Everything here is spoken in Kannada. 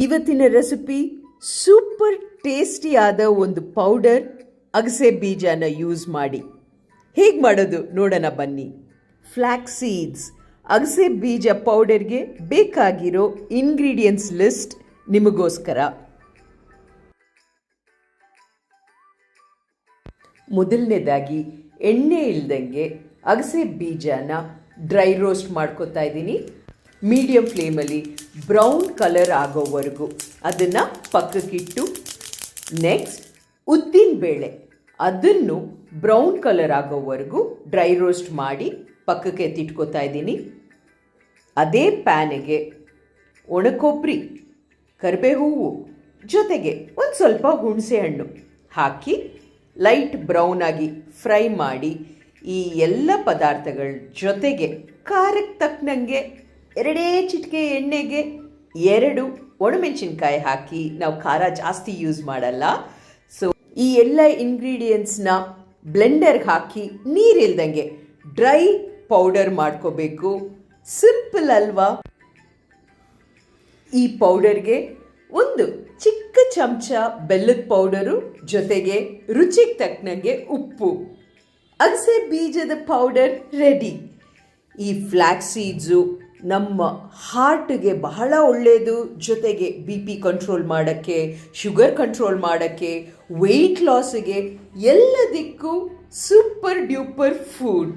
ಇವತ್ತಿನ ರೆಸಿಪಿ ಸೂಪರ್ ಟೇಸ್ಟಿಯಾದ ಒಂದು ಪೌಡರ್ ಅಗಸೆ ಬೀಜನ ಯೂಸ್ ಮಾಡಿ ಹೇಗೆ ಮಾಡೋದು ನೋಡೋಣ ಬನ್ನಿ. ಫ್ಲ್ಯಾಕ್ಸ್ ಸೀಡ್ಸ್ ಅಗಸೆ ಬೀಜ ಪೌಡರ್ಗೆ ಬೇಕಾಗಿರೋ ಇಂಗ್ರೀಡಿಯೆಂಟ್ಸ್ ಲಿಸ್ಟ್ ನಿಮಗೋಸ್ಕರ. ಮೊದಲನೇದಾಗಿ ಎಣ್ಣೆ ಇಲ್ದಂಗೆ ಅಗಸೆ ಬೀಜನ ಡ್ರೈ ರೋಸ್ಟ್ ಮಾಡ್ಕೊತಾ ಇದ್ದೀನಿ. ಮೀಡಿಯಮ್ ಫ್ಲೇಮಲ್ಲಿ ಬ್ರೌನ್ ಕಲರ್ ಆಗೋವರೆಗೂ ಅದನ್ನು ಪಕ್ಕಕ್ಕಿಟ್ಟು, ನೆಕ್ಸ್ಟ್ ಉದ್ದಿನಬೇಳೆ ಅದನ್ನು ಬ್ರೌನ್ ಕಲರ್ ಆಗೋವರೆಗೂ ಡ್ರೈ ರೋಸ್ಟ್ ಮಾಡಿ ಪಕ್ಕಕ್ಕೆ ಎತ್ತಿಟ್ಕೋತಾ ಇದ್ದೀನಿ. ಅದೇ ಪ್ಯಾನಿಗೆ ಒಣಕೊಬ್ಬರಿ, ಕರಿಬೇವು ಜೊತೆಗೆ ಒಂದು ಸ್ವಲ್ಪ ಹುಣಸೆ ಹಣ್ಣು ಹಾಕಿ ಲೈಟ್ ಬ್ರೌನ್ ಆಗಿ ಫ್ರೈ ಮಾಡಿ, ಈ ಎಲ್ಲ ಪದಾರ್ಥಗಳ ಜೊತೆಗೆ ಖಾರಕ್ಕೆ ತಕ್ಕನಂಗೆ 2 ಚಿಟಿಕೆ ಎಣ್ಣೆಗೆ 2 ಒಣಮೆಣಸಿನ್ಕಾಯಿ ಹಾಕಿ, ನಾವು ಖಾರ ಜಾಸ್ತಿ ಯೂಸ್ ಮಾಡಲ್ಲ. ಸೊ ಈ ಎಲ್ಲ ಇಂಗ್ರೀಡಿಯೆಂಟ್ಸ್ನ ಬ್ಲೆಂಡರ್ಗೆ ಹಾಕಿ ನೀರಿಲ್ದಂಗೆ ಡ್ರೈ ಪೌಡರ್ ಮಾಡ್ಕೋಬೇಕು. ಸಿಂಪಲ್ ಅಲ್ವಾ? ಈ ಪೌಡರ್ಗೆ ಒಂದು ಚಿಕ್ಕ ಚಮಚ ಬೆಲ್ಲದ ಪೌಡರು ಜೊತೆಗೆ ರುಚಿಗೆ ತಕ್ಕನಂಗೆ ಉಪ್ಪು, ಅಗಸೆ ಬೀಜದ ಪೌಡರ್ ರೆಡಿ. ಈ ಫ್ಲ್ಯಾಕ್ಸ್ ಸೀಡ್ಸು ನಮ್ಮ ಹಾರ್ಟ್ಗೆ ಬಹಳ ಒಳ್ಳೆಯದು. ಜೊತೆಗೆ BP ಕಂಟ್ರೋಲ್ ಮಾಡೋಕ್ಕೆ, ಶುಗರ್ ಕಂಟ್ರೋಲ್ ಮಾಡೋಕ್ಕೆ, ವೆಯ್ಟ್ ಲಾಸಿಗೆ ಎಲ್ಲದಕ್ಕೂ ಸೂಪರ್ ಡ್ಯೂಪರ್ ಫುಡ್.